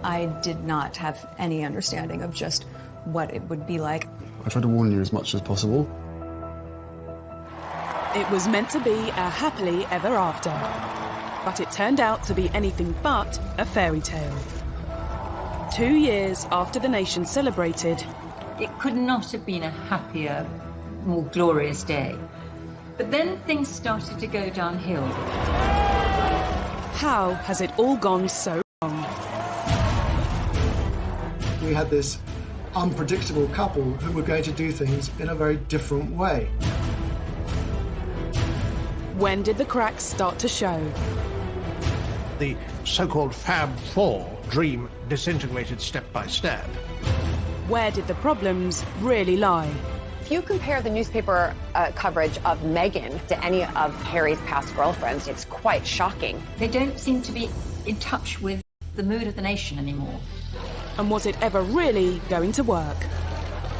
I did not have any understanding of just what it would be like. I tried to warn you as much as possible. It was meant to be a happily ever after, but it turned out to be anything but a fairy tale. 2 years after the nation celebrated, it could not have been a happier, more glorious day. But then things started to go downhill. How has it all gone so wrong? We had this unpredictable couple who were going to do things in a very different way. When did the cracks start to show? The so-called Fab Four dream disintegrated step by step. Where did the problems really lie? If you compare the newspaper coverage of Meghan to any of Harry's past girlfriends, it's quite shocking. They don't seem to be in touch with the mood of the nation anymore. And was it ever really going to work?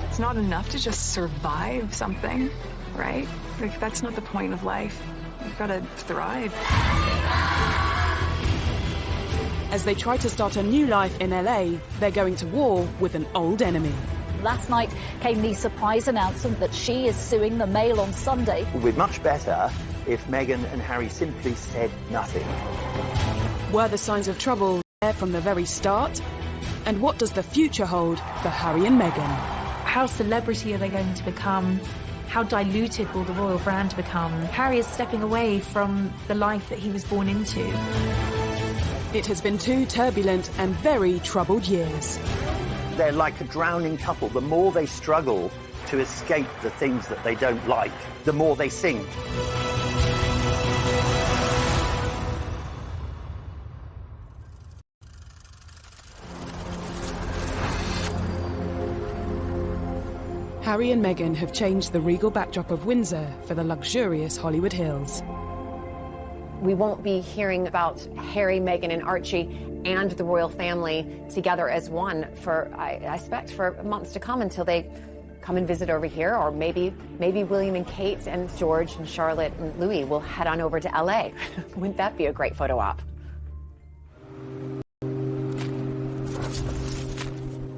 It's not enough to just survive something, right? Like, that's not the point of life. You've got to thrive. As they try to start a new life in LA, they're going to war with an old enemy. Last night came the surprise announcement that she is suing the Mail on Sunday. It would be much better if Meghan and Harry simply said nothing. Were the signs of trouble there from the very start? And what does the future hold for Harry and Meghan? How celebrity are they going to become? How diluted will the royal brand become? Harry is stepping away from the life that he was born into. It has been 2 turbulent and very troubled years. They're like a drowning couple. The more they struggle to escape the things that they don't like, the more they sink. Harry and Meghan have changed the regal backdrop of Windsor for the luxurious Hollywood Hills. We won't be hearing about Harry, Meghan, and Archie and the royal family together as one for, I expect, for months to come until they come and visit over here, or maybe William and Kate and George and Charlotte and Louis will head on over to LA. Wouldn't that be a great photo op?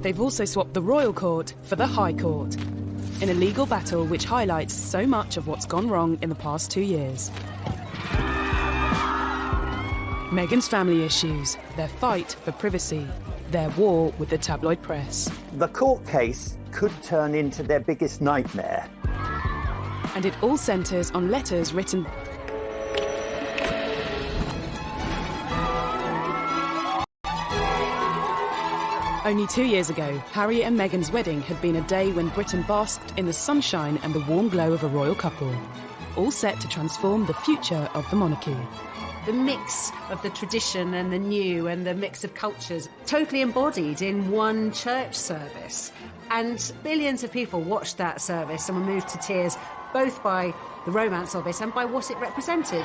They've also swapped the royal court for the High Court, in a legal battle which highlights so much of what's gone wrong in the past 2 years. Meghan's family issues, their fight for privacy, their war with the tabloid press. The court case could turn into their biggest nightmare. And it all centres on letters written Only 2 years ago, Harry and Meghan's wedding had been a day when Britain basked in the sunshine and the warm glow of a royal couple, all set to transform the future of the monarchy. The mix of the tradition and the new and the mix of cultures totally embodied in one church service. And billions of people watched that service and were moved to tears, both by the romance of it and by what it represented.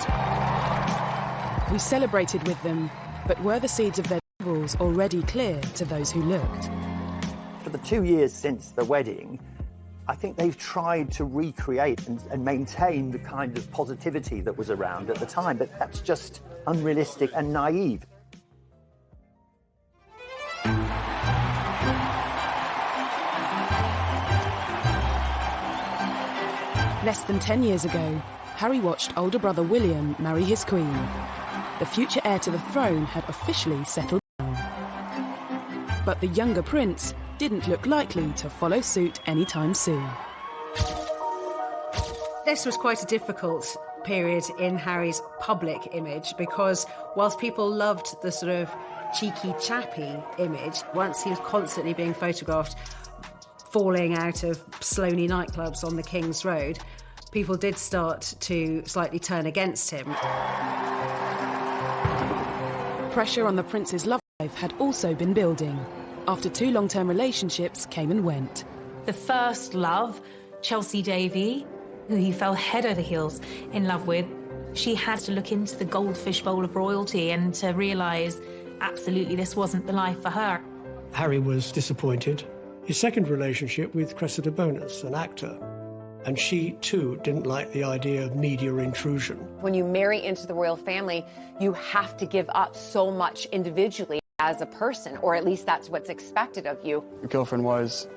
We celebrated with them, but were the seeds of their troubles already clear to those who looked? For the 2 years since the wedding, I think they've tried to recreate and maintain the kind of positivity that was around at the time, but that's just unrealistic and naive. Less than 10 years ago, Harry watched older brother William marry his queen. The future heir to the throne had officially settled down. But the younger prince didn't look likely to follow suit anytime soon. This was quite a difficult period in Harry's public image because whilst people loved the sort of cheeky, chappy image, once he was constantly being photographed falling out of Sloane nightclubs on the King's Road, people did start to slightly turn against him. Pressure on the prince's love life had also been building. After 2 long-term relationships came and went. The first love, Chelsea Davy, who he fell head over heels in love with, she had to look into the goldfish bowl of royalty and to realise absolutely this wasn't the life for her. Harry was disappointed. His second relationship with Cressida Bonus, an actor. And she, too, didn't like the idea of media intrusion. When you marry into the royal family, you have to give up so much individually as a person, or at least that's what's expected of you. Girlfriend-wise,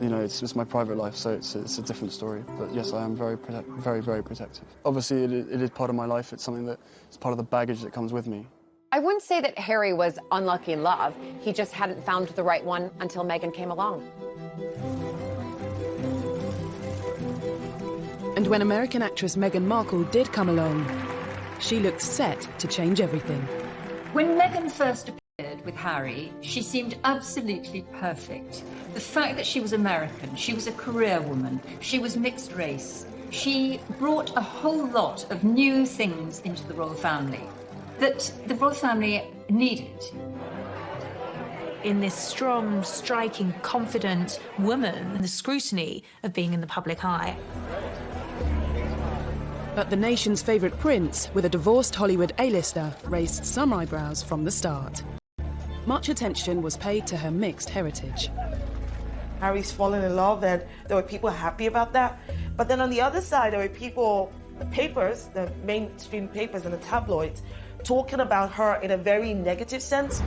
you know, it's my private life, so it's a different story. But yes, I am very, very protective. Obviously, it is part of my life. It's something that is part of the baggage that comes with me. I wouldn't say that Harry was unlucky in love. He just hadn't found the right one until Meghan came along. And when American actress Meghan Markle did come along, she looked set to change everything. When Meghan first appeared with Harry, she seemed absolutely perfect. The fact that she was American, she was a career woman, she was mixed race. She brought a whole lot of new things into the royal family that the royal family needed. In this strong, striking, confident woman, and the scrutiny of being in the public eye. But the nation's favourite prince, with a divorced Hollywood A-lister, raised some eyebrows from the start. Much attention was paid to her mixed heritage. Harry's fallen in love, and there were people happy about that. But then on the other side, there were people, the papers, the mainstream papers and the tabloids, talking about her in a very negative sense.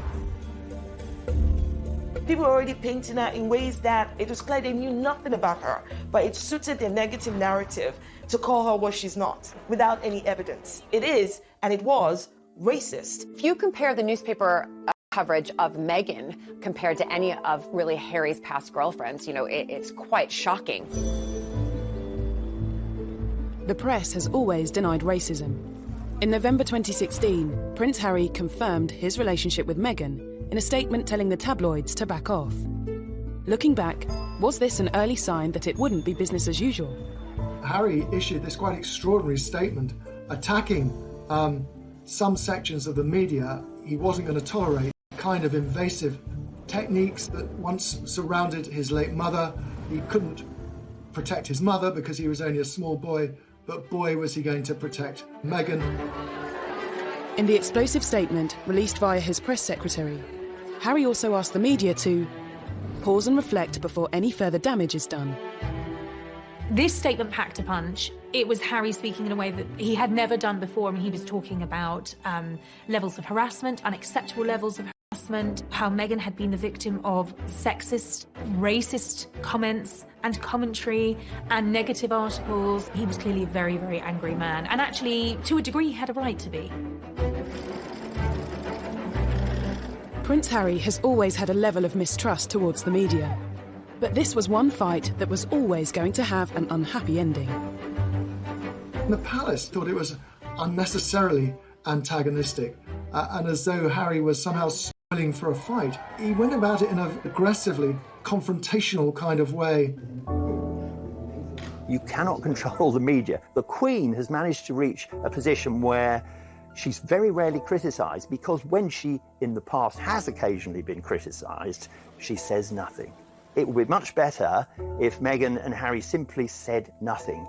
People were already painting her in ways that it was clear they knew nothing about her, but it suited their negative narrative to call her what she's not, without any evidence. It is, and it was, racist. If you compare the newspaper coverage of Meghan compared to any of really Harry's past girlfriends, you know, it's quite shocking. The press has always denied racism. In November 2016, Prince Harry confirmed his relationship with Meghan in a statement telling the tabloids to back off. Looking back, was this an early sign that it wouldn't be business as usual? Harry issued this quite extraordinary statement attacking some sections of the media he wasn't going to tolerate, kind of invasive techniques that once surrounded his late mother. He couldn't protect his mother because he was only a small boy, but boy was he going to protect Meghan. In the explosive statement released via his press secretary, Harry also asked the media to pause and reflect before any further damage is done. This statement packed a punch. It was Harry speaking in a way that he had never done before. I mean, he was talking about levels of harassment, unacceptable levels of harassment, how Meghan had been the victim of sexist, racist comments and commentary and negative articles. He was clearly a very, very angry man. And actually, to a degree, he had a right to be. Prince Harry has always had a level of mistrust towards the media. But this was one fight that was always going to have an unhappy ending. The palace thought it was unnecessarily antagonistic, and as though Harry was somehow spoiling for a fight. He went about it in an aggressively confrontational kind of way. You cannot control the media. The Queen has managed to reach a position where she's very rarely criticised, because when she, in the past, has occasionally been criticised, she says nothing. It would be much better if Meghan and Harry simply said nothing.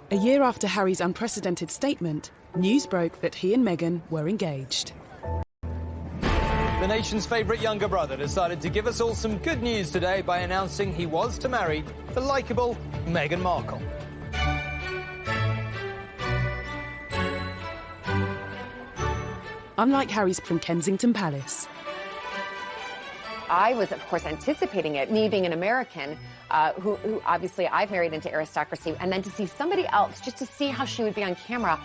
A year after Harry's unprecedented statement, news broke that he and Meghan were engaged. The nation's favourite younger brother decided to give us all some good news today by announcing he was to marry the likeable Meghan Markle. Unlike Harry's from Kensington Palace. I was, of course, anticipating it, me being an American, who obviously I've married into aristocracy, and then to see somebody else, just to see how she would be on camera.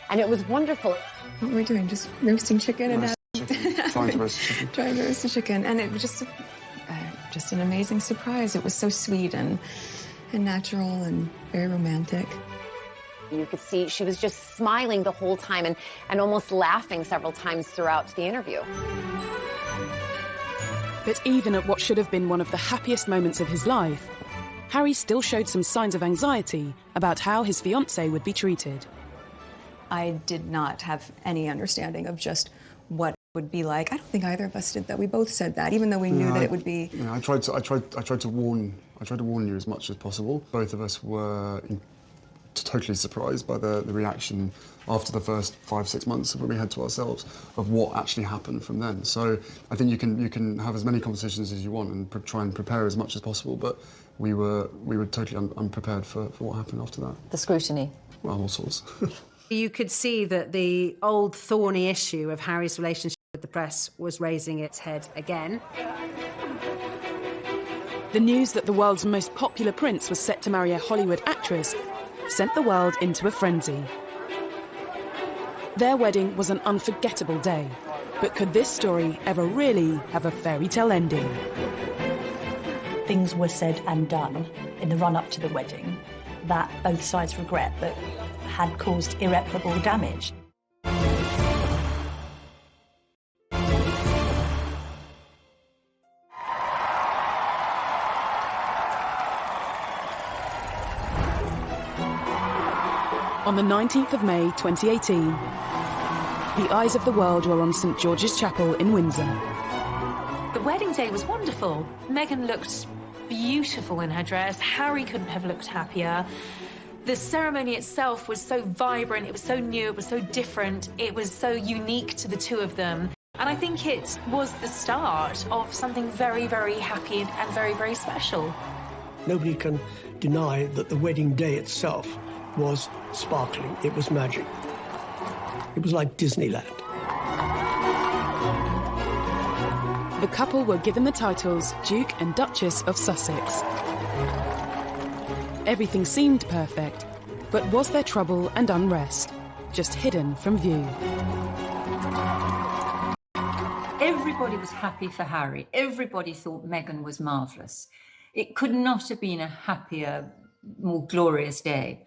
And it was wonderful. What were we doing? Just roasting chicken and Trying to roast chicken. Trying to roast the chicken. And it was just an amazing surprise. It was so sweet and natural and very romantic. You could see she was just smiling the whole time and almost laughing several times throughout the interview. But even at what should have been one of the happiest moments of his life, Harry still showed some signs of anxiety about how his fiancée would be treated. I did not have any understanding of just what it would be like. I don't think either of us did that. We both said that, even though we knew that it would be. I tried to warn you as much as possible. Both of us were totally surprised by the reaction after the first 5-6 months when we had to ourselves of what actually happened from then. So I think you can have as many conversations as you want and try and prepare as much as possible, but we were totally unprepared for what happened after that. The scrutiny. Well, all sorts. You could see that the old thorny issue of Harry's relationship with the press was raising its head again. The news that the world's most popular prince was set to marry a Hollywood actress sent the world into a frenzy. Their wedding was an unforgettable day, but could this story ever really have a fairy tale ending? Things were said and done in the run-up to the wedding that both sides regret that had caused irreparable damage. On the 19th of May 2018, the eyes of the world were on St George's Chapel in Windsor. The wedding day was wonderful. Meghan looked beautiful in her dress. Harry couldn't have looked happier. The ceremony itself was so vibrant, it was so new, it was so different, it was so unique to the two of them. And I think it was the start of something very, very happy and very, very special. Nobody can deny that the wedding day itself was sparkling. It was magic. It was like Disneyland. The couple were given the titles Duke and Duchess of Sussex. Everything seemed perfect, but was there trouble and unrest, just hidden from view? Everybody was happy for Harry. Everybody thought Meghan was marvellous. It could not have been a happier, more glorious day.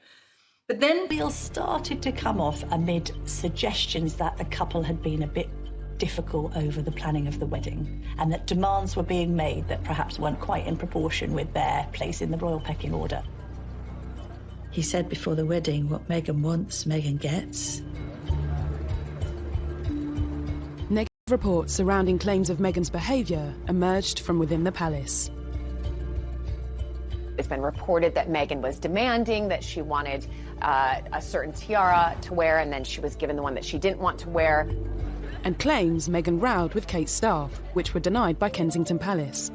But then wheels started to come off amid suggestions that the couple had been a bit difficult over the planning of the wedding and that demands were being made that perhaps weren't quite in proportion with their place in the royal pecking order. He said before the wedding, what Meghan wants, Meghan gets. Negative reports surrounding claims of Meghan's behaviour emerged from within the palace. It's been reported that Meghan was demanding that she wanted a certain tiara to wear, and then she was given the one that she didn't want to wear. And claims Meghan rowed with Kate's staff, which were denied by Kensington Palace.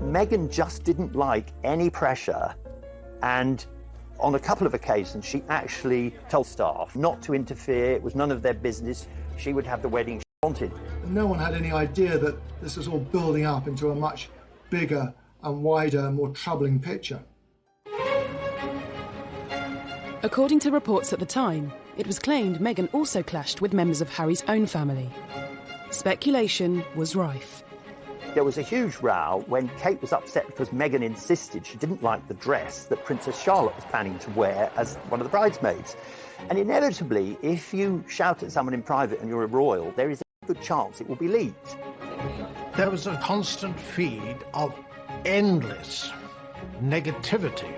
Meghan just didn't like any pressure, and on a couple of occasions she actually told staff not to interfere. It was none of their business. She would have the wedding she wanted. No one had any idea that this was all building up into a much bigger and wider, more troubling picture. According to reports at the time, it was claimed Meghan also clashed with members of Harry's own family. Speculation was rife. There was a huge row when Kate was upset because Meghan insisted she didn't like the dress that Princess Charlotte was planning to wear as one of the bridesmaids. And inevitably, if you shout at someone in private and you're a royal, there is a good chance it will be leaked. There was a constant feed of endless negativity.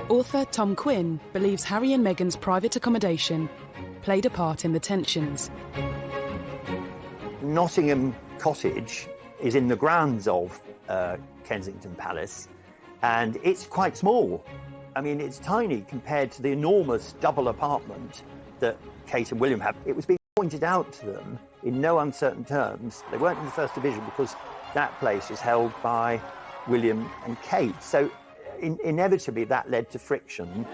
Author Tom Quinn believes Harry and Meghan's private accommodation played a part in the tensions. Nottingham Cottage is in the grounds of Kensington Palace, and it's quite small. I mean, it's tiny compared to the enormous double apartment that Kate and William have. It was being pointed out to them in no uncertain terms. They weren't in the First Division because that place is held by William and Kate. So inevitably that led to friction.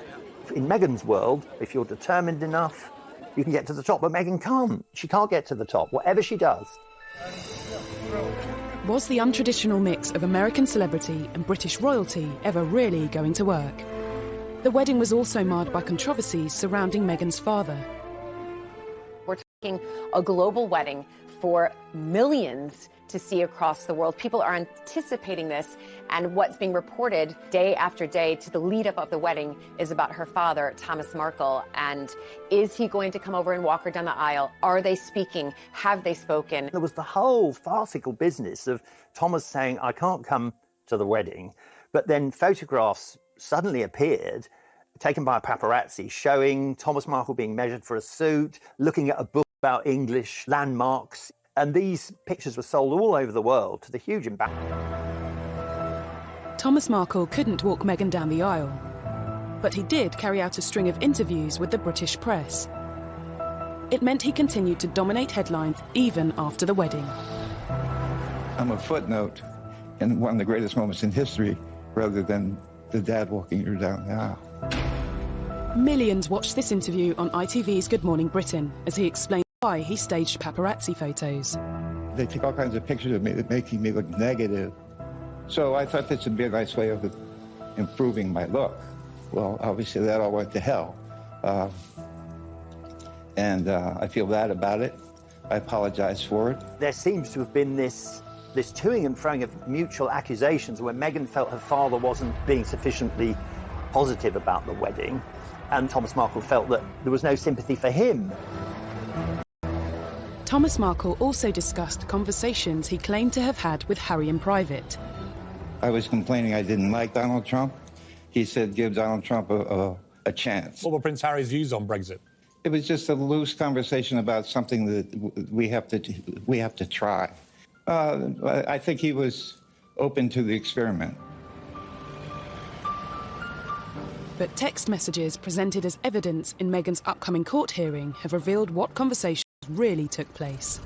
In Meghan's world, if you're determined enough, you can get to the top, but Meghan can't. She can't get to the top, whatever she does. Was the untraditional mix of American celebrity and British royalty ever really going to work? The wedding was also marred by controversies surrounding Meghan's father. We're talking a global wedding for millions to see across the world. People are anticipating this, and what's being reported day after day to the lead up of the wedding is about her father, Thomas Markle, and is he going to come over and walk her down the aisle? Are they speaking? Have they spoken? There was the whole farcical business of Thomas saying, I can't come to the wedding, but then photographs suddenly appeared, taken by a paparazzi, showing Thomas Markle being measured for a suit, looking at a book about English landmarks. And these pictures were sold all over the world to the huge embarrassment. Thomas Markle couldn't walk Meghan down the aisle, but he did carry out a string of interviews with the British press. It meant he continued to dominate headlines even after the wedding. I'm a footnote in one of the greatest moments in history rather than the dad walking her down the aisle. Millions watched this interview on ITV's Good Morning Britain as he explained why he staged paparazzi photos. They took all kinds of pictures of me making me look negative. So I thought this would be a nice way of improving my look. Well, obviously that all went to hell. And I feel bad about it. I apologize for it. There seems to have been this toing and froing of mutual accusations where Meghan felt her father wasn't being sufficiently positive about the wedding, and Thomas Markle felt that there was no sympathy for him. Thomas Markle also discussed conversations he claimed to have had with Harry in private. I was complaining I didn't like Donald Trump. He said, give Donald Trump a chance. What were Prince Harry's views on Brexit? It was just a loose conversation about something that we have to try. I think he was open to the experiment. But text messages presented as evidence in Meghan's upcoming court hearing have revealed what conversations really took place.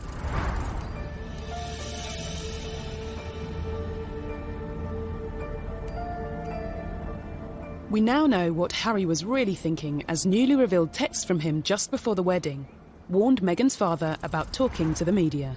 We now know what Harry was really thinking as newly revealed texts from him just before the wedding warned Meghan's father about talking to the media.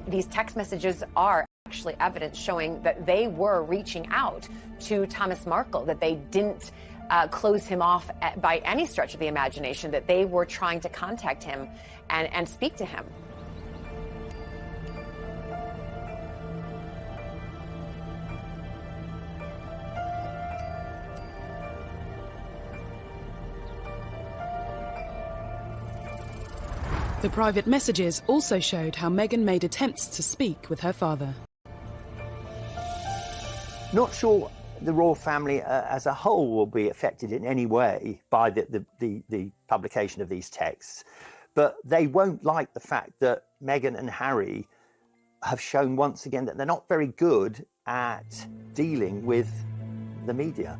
These text messages are actually evidence showing that they were reaching out to Thomas Markle, that they didn't close him off by any stretch of the imagination, that they were trying to contact him and speak to him. The private messages also showed how Meghan made attempts to speak with her father. Not sure the royal family as a whole will be affected in any way by the publication of these texts, but they won't like the fact that Meghan and Harry have shown once again that they're not very good at dealing with the media.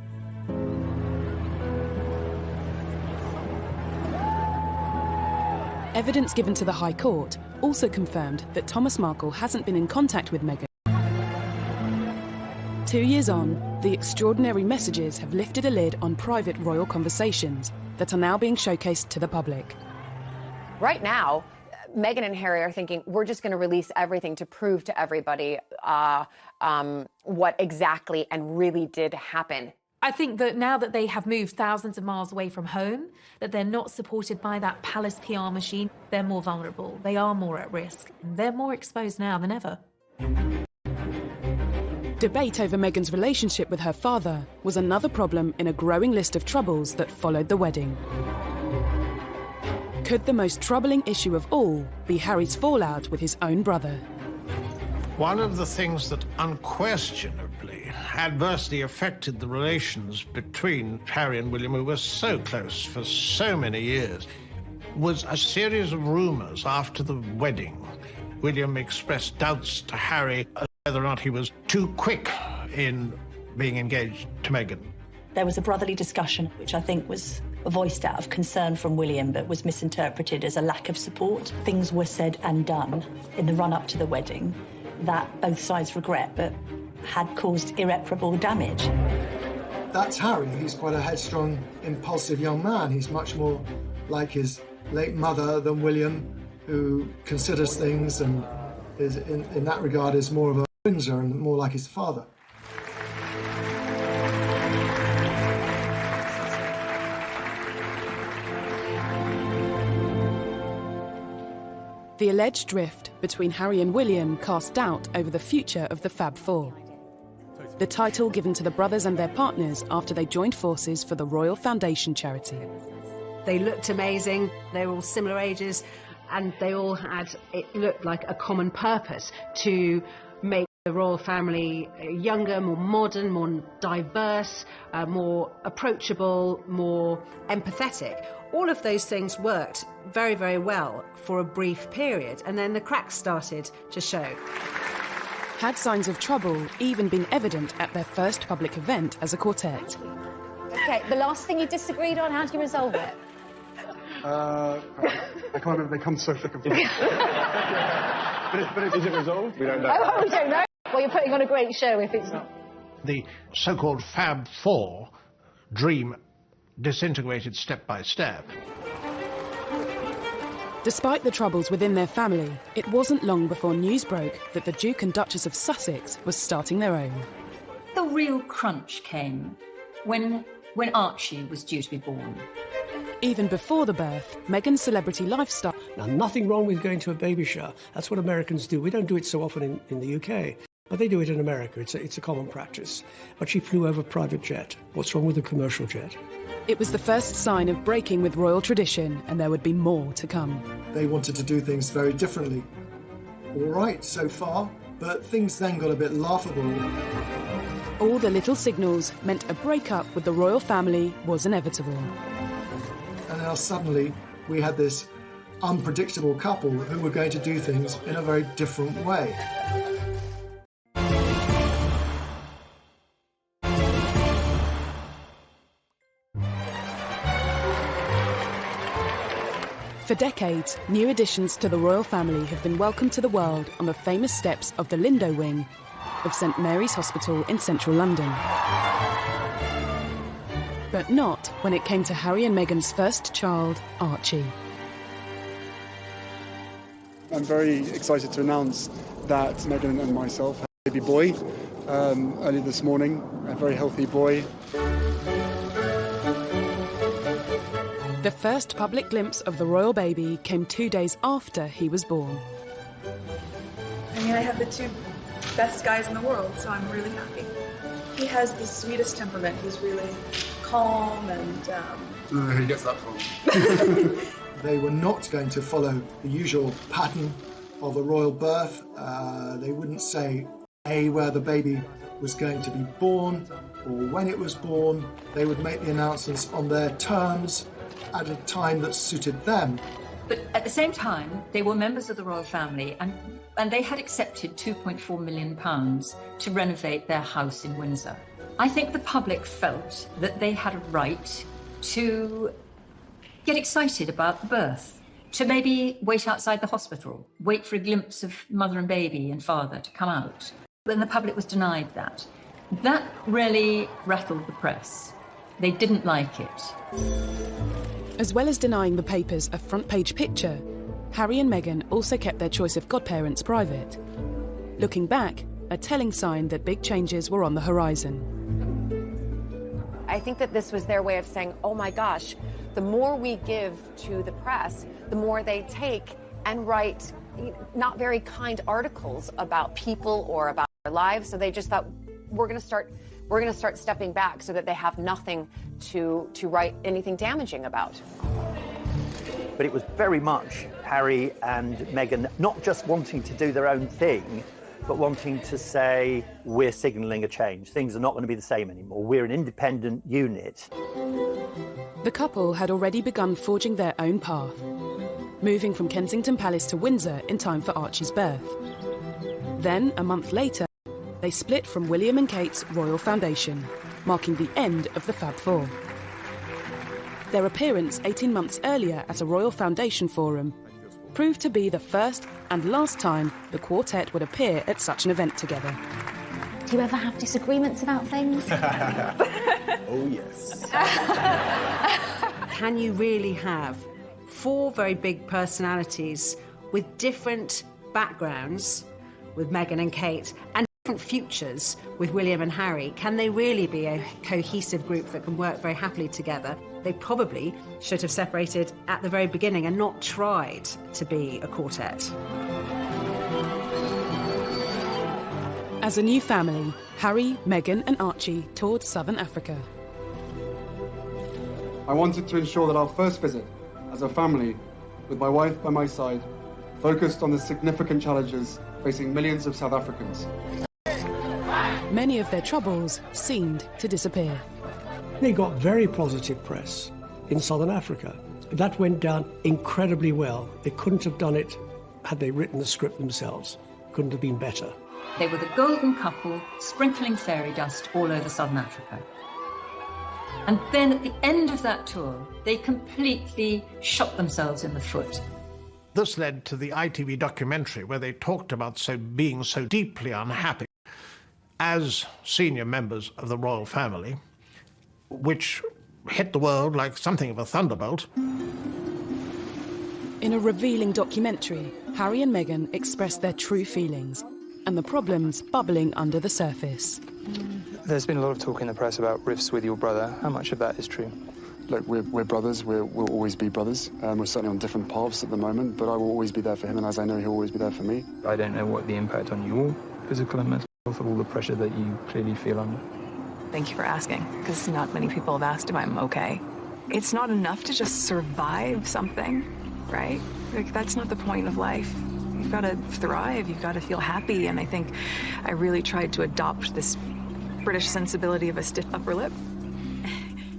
Evidence given to the High Court also confirmed that Thomas Markle hasn't been in contact with Meghan. 2 years on, the extraordinary messages have lifted a lid on private royal conversations that are now being showcased to the public. Right now, Meghan and Harry are thinking, we're just going to release everything to prove to everybody what exactly and really did happen. I think that now that they have moved thousands of miles away from home, that they're not supported by that palace PR machine, they're more vulnerable, they are more at risk, they're more exposed now than ever. Debate over Meghan's relationship with her father was another problem in a growing list of troubles that followed the wedding. Could the most troubling issue of all be Harry's fallout with his own brother? One of the things that unquestionably adversely affected the relations between Harry and William, who were so close for so many years, was a series of rumours after the wedding. William expressed doubts to Harry as whether or not he was too quick in being engaged to Meghan. There was a brotherly discussion, which I think was voiced out of concern from William, but was misinterpreted as a lack of support. Things were said and done in the run-up to the wedding that both sides regret, but had caused irreparable damage. That's Harry. He's quite a headstrong, impulsive young man. He's much more like his late mother than William, who considers things and is, in that regard, is more of a Windsor and more like his father. The alleged rift between Harry and William cast doubt over the future of the Fab Four, the title given to the brothers and their partners after they joined forces for the Royal Foundation charity. They looked amazing, they were all similar ages, and they all had, it looked like a common purpose to make the royal family younger, more modern, more diverse, more approachable, more empathetic. All of those things worked very, very well for a brief period, and then the cracks started to show. Had signs of trouble even been evident at their first public event as a quartet? Okay, the last thing you disagreed on, how do you resolve it? I can't remember, they come so thick and fast. Is it resolved? We don't know. Oh, we don't know. Well, you're putting on a great show if it's not. The so-called Fab Four dream disintegrated step by step. Despite the troubles within their family, it wasn't long before news broke that the Duke and Duchess of Sussex was starting their own. The real crunch came when Archie was due to be born. Even before the birth, Meghan's celebrity lifestyle... Now, nothing wrong with going to a baby shower. That's what Americans do. We don't do it so often in the UK. But they do it in America. It's a common practice. But she flew over a private jet. What's wrong with a commercial jet? It was the first sign of breaking with royal tradition, and there would be more to come. They wanted to do things very differently. All right, so far, but things then got a bit laughable. All the little signals meant a breakup with the royal family was inevitable. And now suddenly we had this unpredictable couple who were going to do things in a very different way. For decades, new additions to the royal family have been welcomed to the world on the famous steps of the Lindo wing of St Mary's Hospital in central London. But not when it came to Harry and Meghan's first child, Archie. I'm very excited to announce that Meghan and myself had a baby boy early this morning, a very healthy boy. The first public glimpse of the royal baby came 2 days after he was born. I mean, I have the two best guys in the world, so I'm really happy. He has the sweetest temperament. He's really calm and... I don't know who he gets that from. They were not going to follow the usual pattern of a royal birth. They wouldn't say, A, where the baby was going to be born or when it was born. They would make the announcements on their terms at a time that suited them. But at the same time, they were members of the royal family and they had accepted £2.4 million to renovate their house in Windsor. I think the public felt that they had a right to get excited about the birth, to maybe wait outside the hospital, wait for a glimpse of mother and baby and father to come out. Then the public was denied that. That really rattled the press. They didn't like it. As well as denying the papers a front-page picture, Harry and Meghan also kept their choice of godparents private. Looking back, a telling sign that big changes were on the horizon. I think that this was their way of saying, oh my gosh, the more we give to the press, the more they take and write not very kind articles about people or about their lives. So they just thought, we're going to start stepping back so that they have nothing to write anything damaging about. But it was very much Harry and Meghan not just wanting to do their own thing, but wanting to say, we're signalling a change. Things are not going to be the same anymore. We're an independent unit. The couple had already begun forging their own path, moving from Kensington Palace to Windsor in time for Archie's birth. Then, a month later, they split from William and Kate's Royal Foundation, marking the end of the Fab Four. Their appearance 18 months earlier at a Royal Foundation forum proved to be the first and last time the quartet would appear at such an event together. Do you ever have disagreements about things? Oh, yes. Can you really have four very big personalities with different backgrounds, with Meghan and Kate, and different futures with William and Harry? Can they really be a cohesive group that can work very happily together? They probably should have separated at the very beginning and not tried to be a quartet. As a new family, Harry, Meghan and Archie toured southern Africa. I wanted to ensure that our first visit as a family, with my wife by my side, focused on the significant challenges facing millions of South Africans. Many of their troubles seemed to disappear. They got very positive press in southern Africa. That went down incredibly well. They couldn't have done it had they written the script themselves. Couldn't have been better. They were the golden couple sprinkling fairy dust all over southern Africa. And then at the end of that tour, they completely shot themselves in the foot. This led to the ITV documentary where they talked about being so deeply unhappy as senior members of the royal family, which hit the world like something of a thunderbolt. In a revealing documentary, Harry and Meghan expressed their true feelings and the problems bubbling under the surface. There's been a lot of talk in the press about rifts with your brother. How much of that is true? Look, we're brothers. We'll always be brothers. We're certainly on different paths at the moment, but I will always be there for him, and as I know, he'll always be there for me. I don't know what the impact on your physical and mental health of all the pressure that you clearly feel under. Thank you for asking, because not many people have asked if I'm okay. It's not enough to just survive something, right? Like, that's not the point of life. You've got to thrive, you've got to feel happy, and I think I really tried to adopt this British sensibility of a stiff upper lip.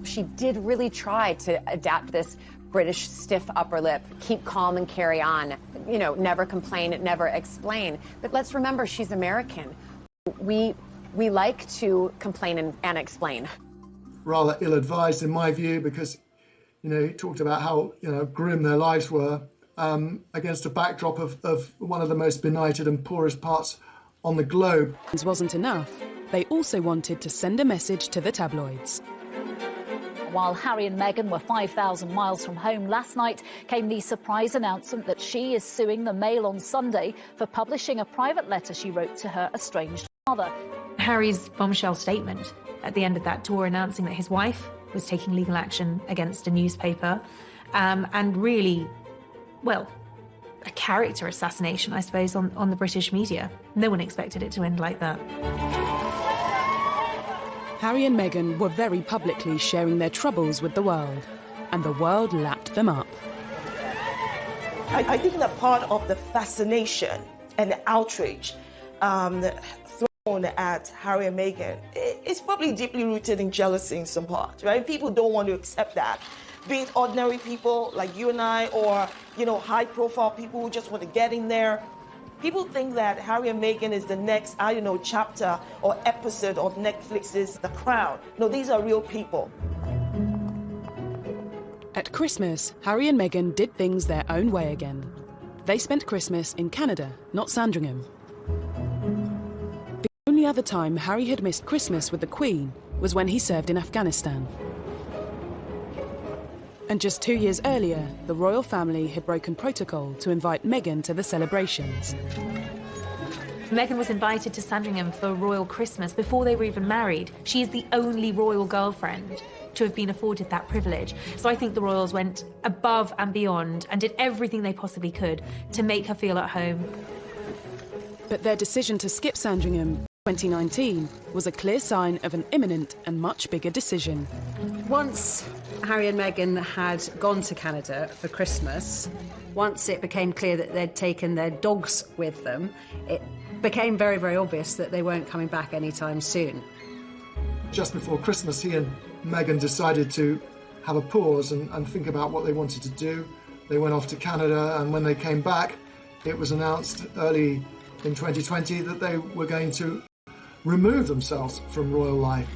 She did really try to adapt this British stiff upper lip, keep calm and carry on, you know, never complain, never explain. But let's remember, she's American. We like to complain and explain. Rather ill-advised in my view, because, you know, he talked about how, you know, grim their lives were against a backdrop of one of the most benighted and poorest parts on the globe. This wasn't enough. They also wanted to send a message to the tabloids. While Harry and Meghan were 5,000 miles from home last night, came the surprise announcement that she is suing the Mail on Sunday for publishing a private letter she wrote to her estranged father. Harry's bombshell statement at the end of that tour announcing that his wife was taking legal action against a newspaper, and really, well, a character assassination, I suppose, on the British media. No one expected it to end like that. Harry and Meghan were very publicly sharing their troubles with the world, and the world lapped them up. I think that part of the fascination and the outrage thrown at Harry and Meghan is probably deeply rooted in jealousy in some part, right? People don't want to accept that. Be it ordinary people like you and I, or, you know, high-profile people who just want to get in there. People think that Harry and Meghan is the next, I don't know, chapter or episode of Netflix's The Crown. No, these are real people. At Christmas, Harry and Meghan did things their own way again. They spent Christmas in Canada, not Sandringham. The only other time Harry had missed Christmas with the Queen was when he served in Afghanistan. And just 2 years earlier, the royal family had broken protocol to invite Meghan to the celebrations. Meghan was invited to Sandringham for a royal Christmas before they were even married. She is the only royal girlfriend to have been afforded that privilege. So I think the royals went above and beyond and did everything they possibly could to make her feel at home. But their decision to skip Sandringham in 2019 was a clear sign of an imminent and much bigger decision. Once Harry and Meghan had gone to Canada for Christmas, once it became clear that they'd taken their dogs with them, it became very, very obvious that they weren't coming back anytime soon. Just before Christmas, he and Meghan decided to have a pause and think about what they wanted to do. They went off to Canada, and when they came back, it was announced early in 2020 that they were going to remove themselves from royal life.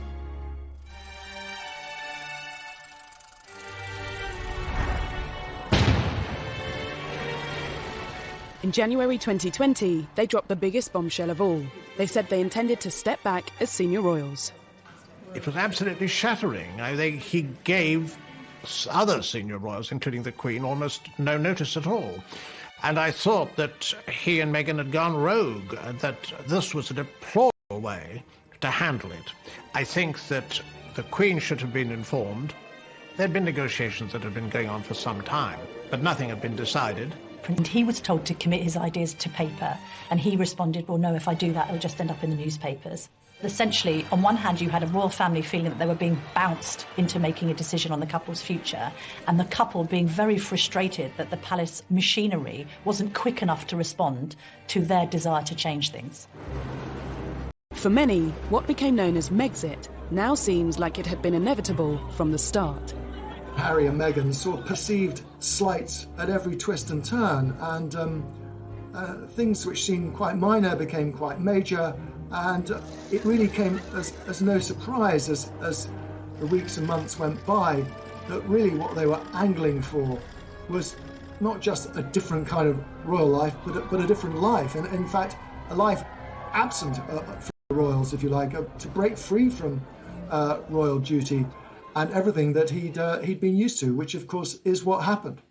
In January 2020, they dropped the biggest bombshell of all. They said they intended to step back as senior royals. It was absolutely shattering. He gave other senior royals, including the Queen, almost no notice at all. And I thought that he and Meghan had gone rogue, that this was a deplorable way to handle it. I think that the Queen should have been informed. There had been negotiations that had been going on for some time, but nothing had been decided. And he was told to commit his ideas to paper, and he responded, well, no, if I do that, it'll just end up in the newspapers. Essentially, on one hand, you had a royal family feeling that they were being bounced into making a decision on the couple's future, and the couple being very frustrated that the palace machinery wasn't quick enough to respond to their desire to change things. For many, what became known as Megxit now seems like it had been inevitable from the start. Harry and Meghan saw perceived slights at every twist and turn, and things which seemed quite minor became quite major, and it really came as no surprise as the weeks and months went by, that really what they were angling for was not just a different kind of royal life, but a different life. And in fact, a life absent from the royals, if you like, to break free from royal duty and everything that he'd been used to, which of course is what happened.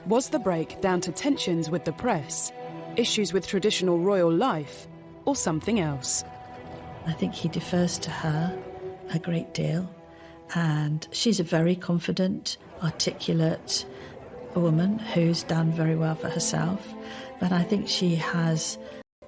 Was the break down to tensions with the press, issues with traditional royal life, or something else? I think he defers to her a great deal, and she's a very confident, articulate woman who's done very well for herself, but I think she has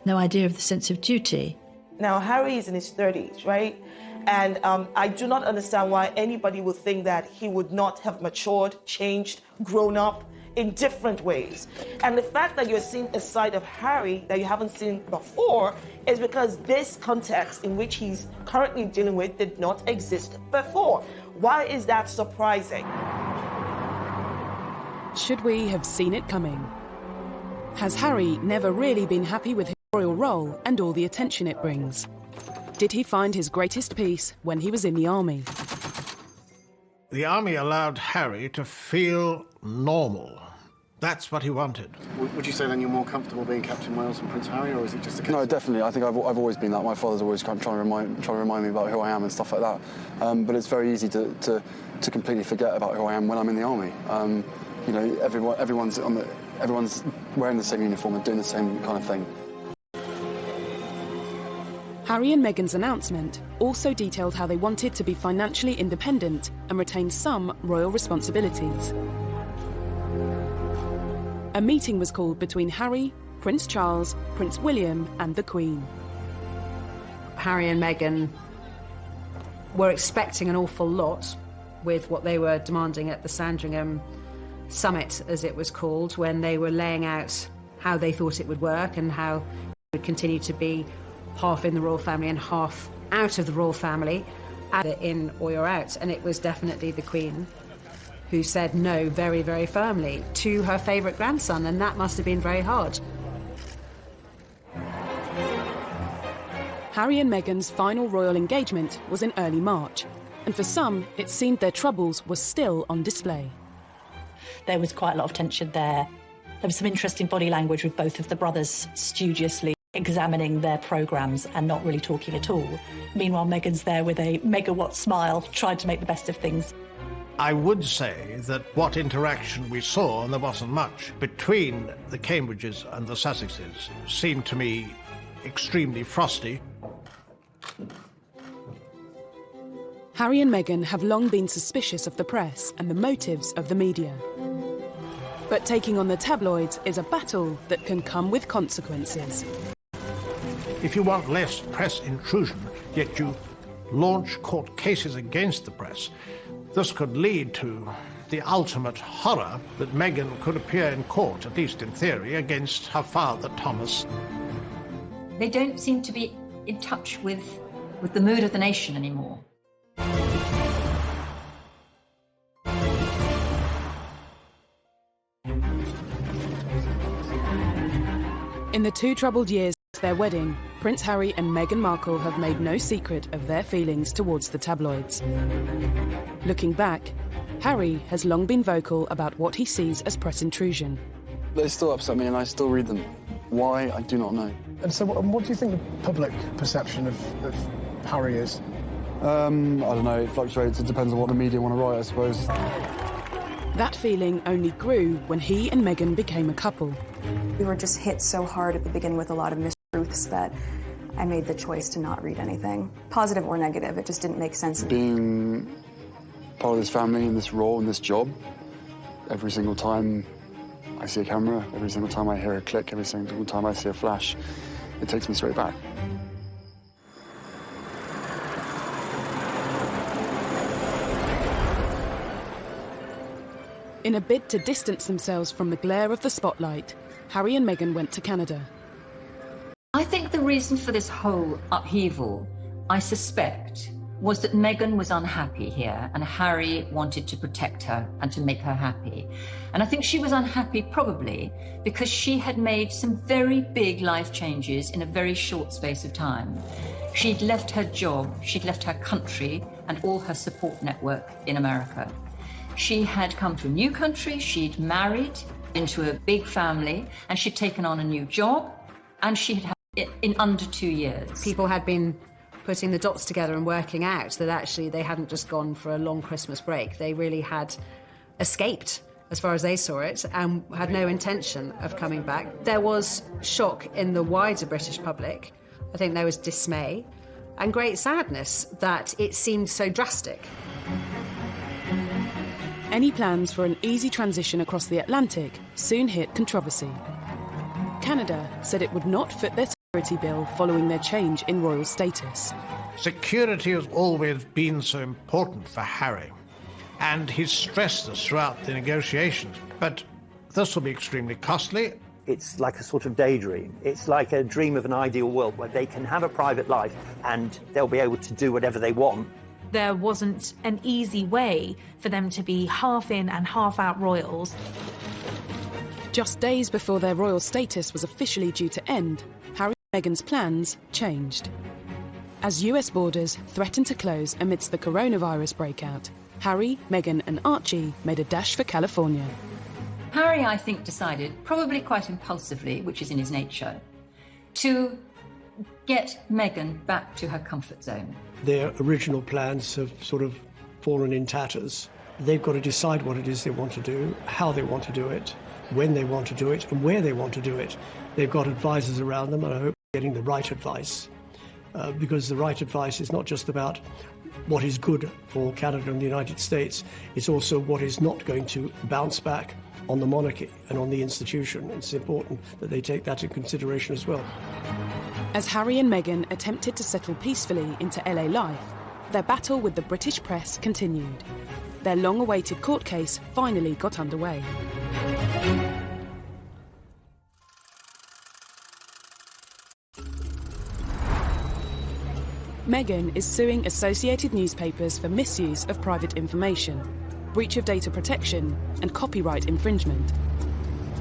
no idea of the sense of duty. Now, Harry is in his 30s, right? And I do not understand why anybody would think that he would not have matured, changed, grown up in different ways. And the fact that you're seeing a side of Harry that you haven't seen before is because this context in which he's currently dealing with did not exist before. Why is that surprising? Should we have seen it coming? Has Harry never really been happy with his royal role and all the attention it brings? Did he find his greatest peace when he was in the army? The army allowed Harry to feel normal. That's what he wanted. Would you say then you're more comfortable being Captain Wales than Prince Harry, or is it just a case? No, definitely. I think I've always been that. My father's always trying to remind me about who I am and stuff like that. But it's very easy to completely forget about who I am when I'm in the army. You know, everyone's wearing the same uniform and doing the same kind of thing. Harry and Meghan's announcement also detailed how they wanted to be financially independent and retain some royal responsibilities. A meeting was called between Harry, Prince Charles, Prince William and the Queen. Harry and Meghan were expecting an awful lot with what they were demanding at the Sandringham Summit, as it was called, when they were laying out how they thought it would work and how it would continue to be half in the royal family and half out of the royal family, either in or you're out. And it was definitely the Queen who said no very, very firmly to her favourite grandson, and that must have been very hard. Harry and Meghan's final royal engagement was in early March, and for some, it seemed their troubles were still on display. There was quite a lot of tension there. There was some interesting body language with both of the brothers studiously examining their programmes and not really talking at all. Meanwhile, Meghan's there with a megawatt smile, trying to make the best of things. I would say that what interaction we saw, and there wasn't much, between the Cambridges and the Sussexes seemed to me extremely frosty. Harry and Meghan have long been suspicious of the press and the motives of the media. But taking on the tabloids is a battle that can come with consequences. If you want less press intrusion, yet you launch court cases against the press, this could lead to the ultimate horror that Meghan could appear in court, at least in theory, against her father, Thomas. They don't seem to be in touch with the mood of the nation anymore. In the 2 troubled years since their wedding, Prince Harry and Meghan Markle have made no secret of their feelings towards the tabloids. Looking back, Harry has long been vocal about what he sees as press intrusion. They still upset me and I still read them. Why, I do not know. And so what do you think the public perception of Harry is? I don't know, it fluctuates. It depends on what the media want to write, I suppose. That feeling only grew when he and Meghan became a couple. We were just hit so hard at the beginning with a lot of mistruths that I made the choice to not read anything, positive or negative. It just didn't make sense. Being part of this family and this role and this job, every single time I see a camera, every single time I hear a click, every single time I see a flash, it takes me straight back. In a bid to distance themselves from the glare of the spotlight, Harry and Meghan went to Canada. I think the reason for this whole upheaval, I suspect, was that Meghan was unhappy here and Harry wanted to protect her and to make her happy. And I think she was unhappy probably because she had made some very big life changes in a very short space of time. She'd left her job, she'd left her country and all her support network in America. She had come to a new country, she'd married into a big family, and she'd taken on a new job, and she had had it in under 2 years. People had been putting the dots together and working out that actually they hadn't just gone for a long Christmas break. They really had escaped, as far as they saw it, and had no intention of coming back. There was shock in the wider British public. I think there was dismay and great sadness that it seemed so drastic. Any plans for an easy transition across the Atlantic soon hit controversy. Canada said it would not foot their security bill following their change in royal status. Security has always been so important for Harry, and he's stressed this throughout the negotiations. But this will be extremely costly. It's like a sort of daydream. It's like a dream of an ideal world where they can have a private life and they'll be able to do whatever they want. There wasn't an easy way for them to be half in and half out royals. Just days before their royal status was officially due to end, Harry and Meghan's plans changed. As US borders threatened to close amidst the coronavirus breakout, Harry, Meghan and Archie made a dash for California. Harry, I think, decided, probably quite impulsively, which is in his nature, to get Meghan back to her comfort zone. Their original plans have sort of fallen in tatters. They've got to decide what it is they want to do, how they want to do it, when they want to do it, and where they want to do it. They've got advisors around them, and I hope they're getting the right advice. Because the right advice is not just about what is good for Canada and the United States, it's also what is not going to bounce back on the monarchy and on the institution. It's important that they take that into consideration as well. As Harry and Meghan attempted to settle peacefully into LA life, their battle with the British press continued. Their long-awaited court case finally got underway. Meghan is suing Associated Newspapers for misuse of private information, breach of data protection, and copyright infringement,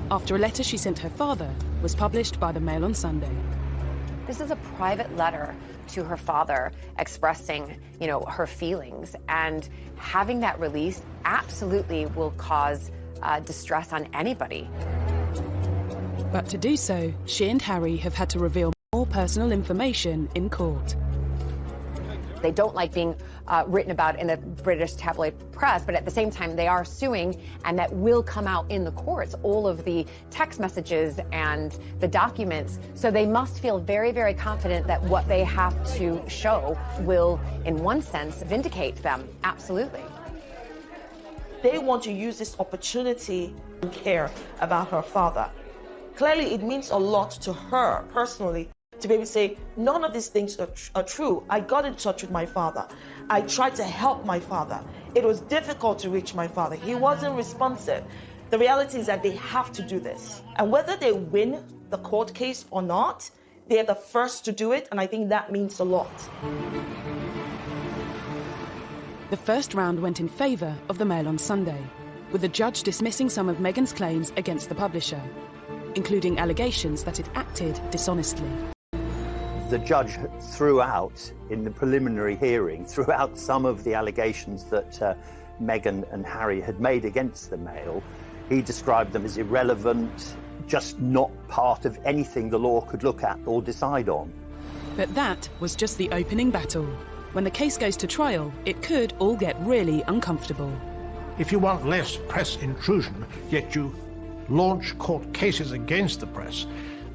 after a letter she sent her father was published by the Mail on Sunday. This is a private letter to her father expressing, her feelings, and having that released absolutely will cause distress on anybody. But to do so, she and Harry have had to reveal more personal information in court. They don't like being written about in the British tabloid press, but at the same time, they are suing, and that will come out in the courts, all of the text messages and the documents. So they must feel very, very confident that what they have to show will, in one sense, vindicate them. Absolutely. They want to use this opportunity to care about her father. Clearly, it means a lot to her personally to be able to say, none of these things are true. I got in touch with my father. I tried to help my father. It was difficult to reach my father. He wasn't responsive. The reality is that they have to do this. And whether they win the court case or not, they are the first to do it, and I think that means a lot. The first round went in favour of the Mail on Sunday, with the judge dismissing some of Meghan's claims against the publisher, including allegations that it acted dishonestly. The judge threw out, in the preliminary hearing, threw out some of the allegations that Meghan and Harry had made against the Mail. He described them as irrelevant, just not part of anything the law could look at or decide on. But that was just the opening battle. When the case goes to trial, it could all get really uncomfortable. If you want less press intrusion, yet you launch court cases against the press,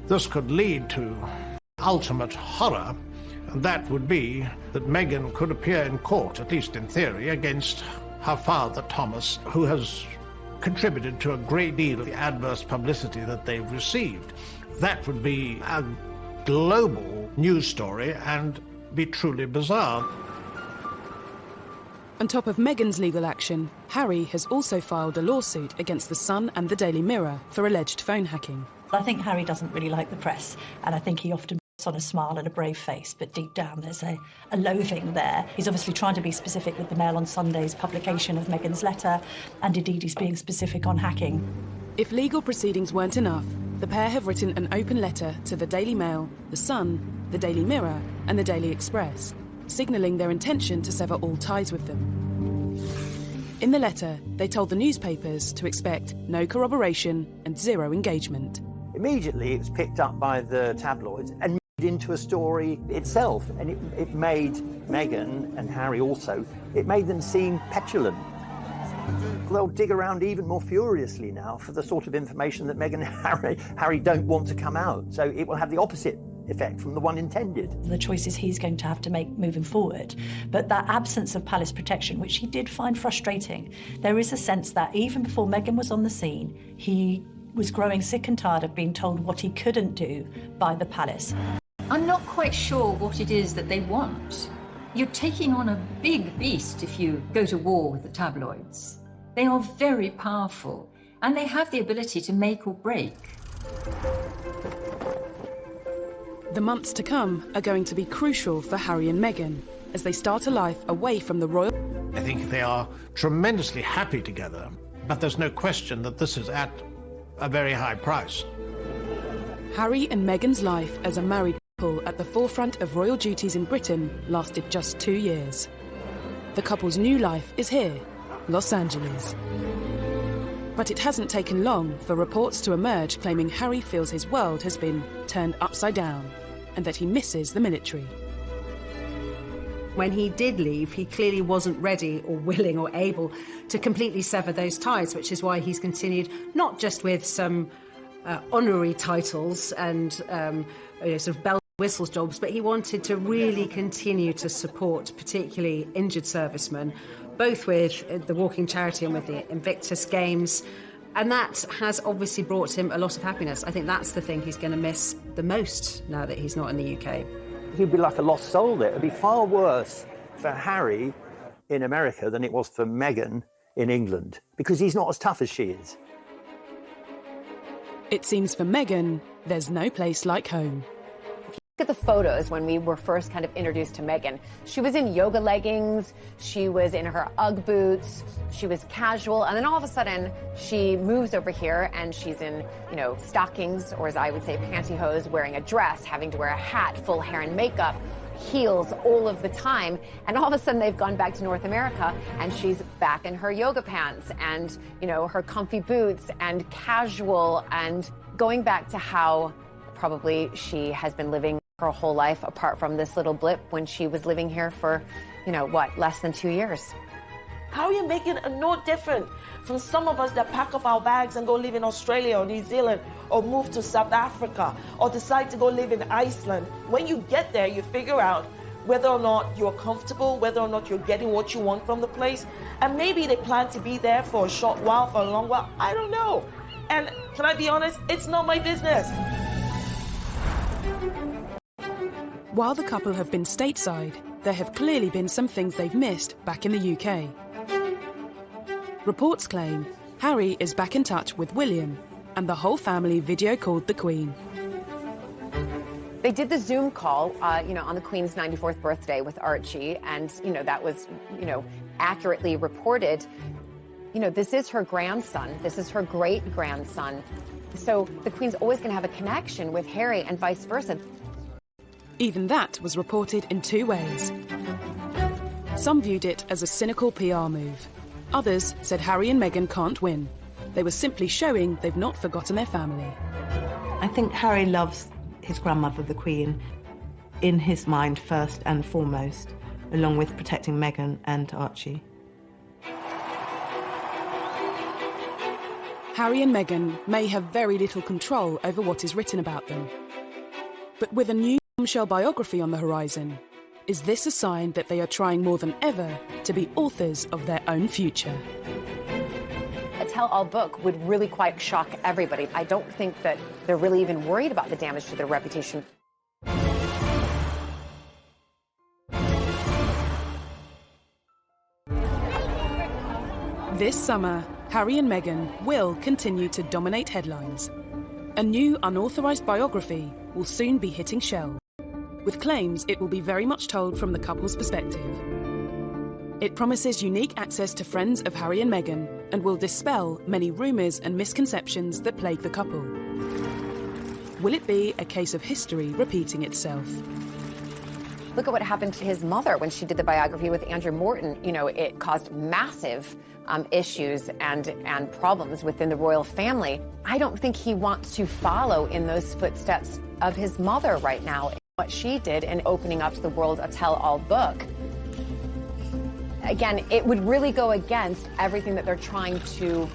this could lead to ultimate horror, and that would be that Meghan could appear in court, at least in theory, against her father, Thomas, who has contributed to a great deal of the adverse publicity that they've received. That would be a global news story and be truly bizarre. On top of Meghan's legal action, Harry has also filed a lawsuit against The Sun and the Daily Mirror for alleged phone hacking. I think Harry doesn't really like the press, and I think he often puts on a smile and a brave face, but deep down there's a loathing there. He's obviously trying to be specific with the Mail on Sunday's publication of Meghan's letter, and indeed he's being specific on hacking. If legal proceedings weren't enough, the pair have written an open letter to the Daily Mail, The Sun the Daily Mirror and the Daily Express, signalling their intention to sever all ties with them. In the letter, they told the newspapers to expect no corroboration and zero engagement. Immediately, it was picked up by the tabloids and made into a story itself. And it made Meghan and Harry also, it made them seem petulant. They'll dig around even more furiously now for the sort of information that Meghan and Harry don't want to come out. So it will have the opposite effect from the one intended. The choices he's going to have to make moving forward. But that absence of palace protection, which he did find frustrating, there is a sense that even before Meghan was on the scene, he was growing sick and tired of being told what he couldn't do by the palace. I'm not quite sure what it is that they want. You're taking on a big beast if you go to war with the tabloids. They are very powerful, and they have the ability to make or break. The months to come are going to be crucial for Harry and Meghan as they start a life away from the royal... I think they are tremendously happy together, but there's no question that this is at a very high price. Harry and Meghan's life as a married couple at the forefront of royal duties in Britain lasted just 2 years. The couple's new life is here, Los Angeles. But it hasn't taken long for reports to emerge claiming Harry feels his world has been turned upside down and that he misses the military. When he did leave, he clearly wasn't ready or willing or able to completely sever those ties, which is why he's continued not just with some honorary titles and sort of bell whistles jobs, but he wanted to really continue to support particularly injured servicemen, both with the Walking Charity and with the Invictus Games. And that has obviously brought him a lot of happiness. I think that's the thing he's going to miss the most now that he's not in the UK. He'd be like a lost soul there. It'd be far worse for Harry in America than it was for Meghan in England, because he's not as tough as she is. It seems for Meghan, there's no place like home. Look at the photos when we were first kind of introduced to Meghan. She was in yoga leggings, she was in her Ugg boots, she was casual, and then all of a sudden she moves over here and she's in, stockings, or as I would say, pantyhose, wearing a dress, having to wear a hat, full hair and makeup, heels all of the time. And all of a sudden they've gone back to North America and she's back in her yoga pants and, her comfy boots and casual, and going back to how probably she has been living her whole life, apart from this little blip when she was living here for, less than 2 years. Harry and Meghan are no different from some of us that pack up our bags and go live in Australia or New Zealand or move to South Africa or decide to go live in Iceland. When you get there, you figure out whether or not you're comfortable, whether or not you're getting what you want from the place. And maybe they plan to be there for a short while, for a long while. I don't know. And can I be honest? It's not my business. While the couple have been stateside, there have clearly been some things they've missed back in the UK. Reports claim Harry is back in touch with William, and the whole family video called the Queen. They did the Zoom call, on the Queen's 94th birthday with Archie, and, that was, accurately reported. This is her grandson. This is her great-grandson. So the Queen's always going to have a connection with Harry and vice versa. Even that was reported in two ways. Some viewed it as a cynical PR move. Others said Harry and Meghan can't win. They were simply showing they've not forgotten their family. I think Harry loves his grandmother, the Queen, in his mind first and foremost, along with protecting Meghan and Archie. Harry and Meghan may have very little control over what is written about them. But with a new bombshell biography on the horizon, is this a sign that they are trying more than ever to be authors of their own future? A tell-all book would really quite shock everybody. I don't think that they're really even worried about the damage to their reputation. This summer, Harry and Meghan will continue to dominate headlines. A new unauthorised biography will soon be hitting shelves, with claims it will be very much told from the couple's perspective. It promises unique access to friends of Harry and Meghan and will dispel many rumours and misconceptions that plague the couple. Will it be a case of history repeating itself? Look at what happened to his mother when she did the biography with Andrew Morton. You know, it caused massive issues and problems within the royal family. I don't think he wants to follow in those footsteps of his mother right now. What she did in opening up to the world a tell-all book. Again, it would really go against everything that they're trying to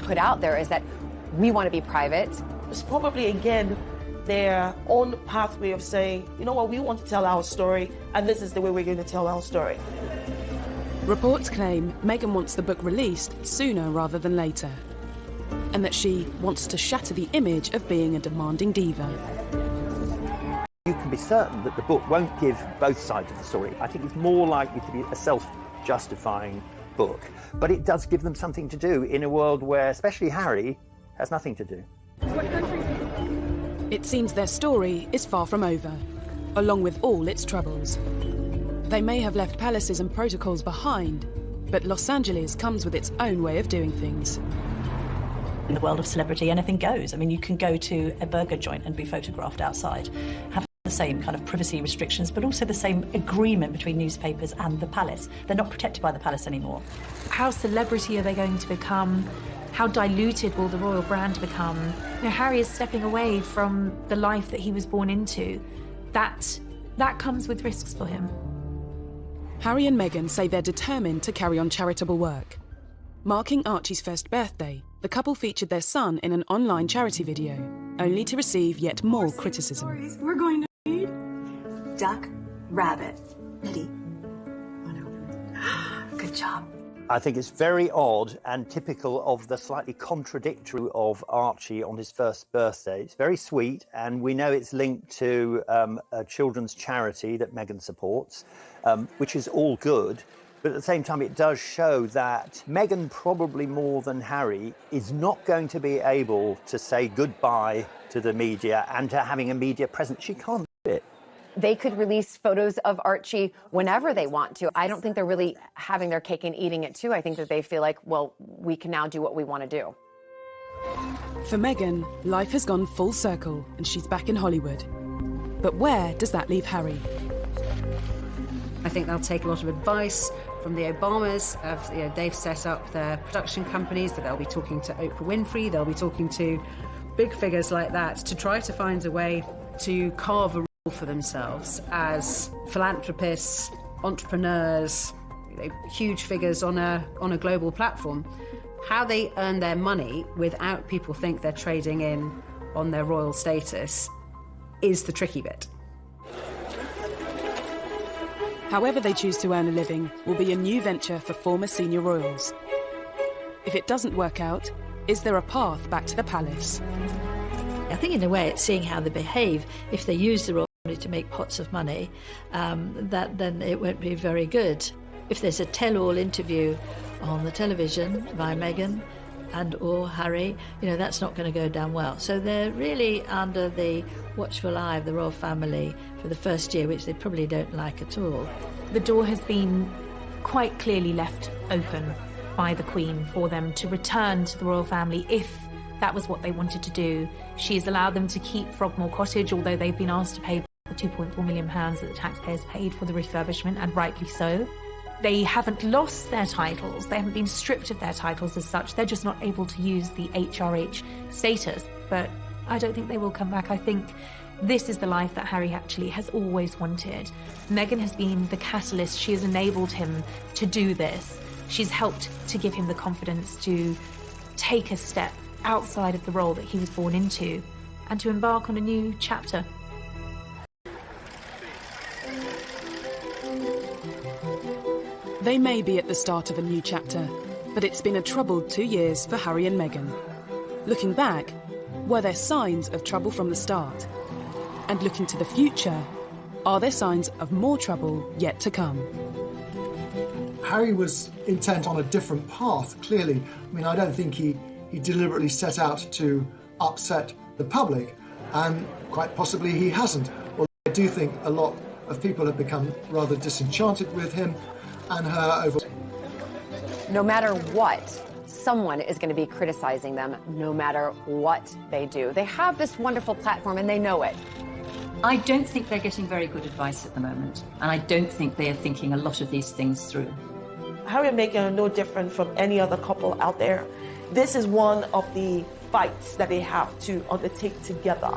put out there, is that we want to be private. It's probably, again, their own pathway of saying, you know what, we want to tell our story, and this is the way we're going to tell our story. Reports claim Meghan wants the book released sooner rather than later, and that she wants to shatter the image of being a demanding diva. You can be certain that the book won't give both sides of the story. I think it's more likely to be a self-justifying book, but it does give them something to do in a world where, especially Harry, has nothing to do. It seems their story is far from over, along with all its troubles. They may have left palaces and protocols behind, but Los Angeles comes with its own way of doing things. In the world of celebrity, anything goes. I mean, you can go to a burger joint and be photographed outside, have the same kind of privacy restrictions, but also the same agreement between newspapers and the palace. They're not protected by the palace anymore. How celebrity are they going to become? How diluted will the royal brand become? You know, Harry is stepping away from the life that he was born into. That comes with risks for him. Harry and Meghan say they're determined to carry on charitable work. Marking Archie's first birthday, the couple featured their son in an online charity video, only to receive yet more criticism. We're going to read Duck, Rabbit, Kitty. Oh no. Good job. I think it's very odd and typical of the slightly contradictory of Archie on his first birthday. It's very sweet, and we know it's linked to a children's charity that Meghan supports, which is all good. But at the same time, it does show that Meghan, probably more than Harry, is not going to be able to say goodbye to the media and to having a media presence. She can't do it. They could release photos of Archie whenever they want to. I don't think they're really having their cake and eating it too. I think that they feel like, well, we can now do what we want to do. For Meghan, life has gone full circle and she's back in Hollywood. But where does that leave Harry? I think they'll take a lot of advice from the Obamas. They've set up their production companies, that they'll be talking to Oprah Winfrey, they'll be talking to big figures like that to try to find a way to carve a role for themselves as philanthropists, entrepreneurs, huge figures on a global platform. How they earn their money without people think they're trading in on their royal status is the tricky bit. However they choose to earn a living will be a new venture for former senior royals. If it doesn't work out, is there a path back to the palace? I think in a way it's seeing how they behave. If they use the royal family to make pots of money, then it won't be very good. If there's a tell-all interview on the television by Meghan and or Harry, that's not going to go down well. So they're really under the watchful eye of the royal family for the first year, which they probably don't like at all. The door has been quite clearly left open by the Queen for them to return to the royal family if that was what they wanted to do. She has allowed them to keep Frogmore Cottage, although they've been asked to pay the £2.4 million that the taxpayers paid for the refurbishment, and rightly so. They haven't lost their titles, they haven't been stripped of their titles as such, they're just not able to use the HRH status. But I don't think they will come back. I think this is the life that Harry actually has always wanted. Meghan has been the catalyst, she has enabled him to do this. She's helped to give him the confidence to take a step outside of the role that he was born into and to embark on a new chapter. They may be at the start of a new chapter, but it's been a troubled 2 years for Harry and Meghan. Looking back, were there signs of trouble from the start? And looking to the future, are there signs of more trouble yet to come? Harry was intent on a different path, clearly. I mean, I don't think he deliberately set out to upset the public, and quite possibly he hasn't. Although I do think a lot of people have become rather disenchanted with him and her over. No matter what, someone is going to be criticizing them no matter what they do. They have this wonderful platform and they know it. I don't think they're getting very good advice at the moment, and I don't think they are thinking a lot of these things through. Harry and Meghan are no different from any other couple out there. This is one of the fights that they have to undertake together.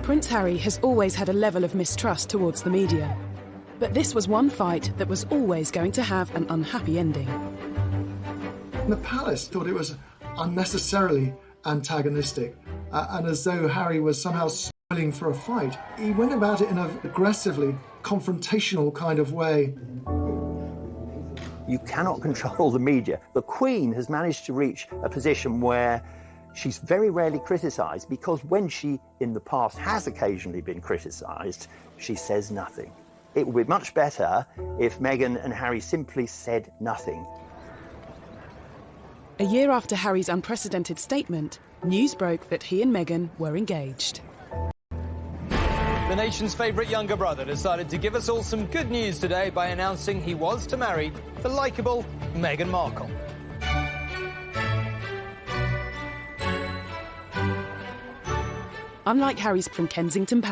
Prince Harry has always had a level of mistrust towards the media. But this was one fight that was always going to have an unhappy ending. The palace thought it was unnecessarily antagonistic, and as though Harry was somehow spoiling for a fight. He went about it in an aggressively confrontational kind of way. You cannot control the media. The Queen has managed to reach a position where she's very rarely criticised, because when she, in the past, has occasionally been criticised, she says nothing. It would be much better if Meghan and Harry simply said nothing. A year after Harry's unprecedented statement, news broke that he and Meghan were engaged. The nation's favourite younger brother decided to give us all some good news today by announcing he was to marry the likeable Meghan Markle. Unlike Harry's from Kensington Palace,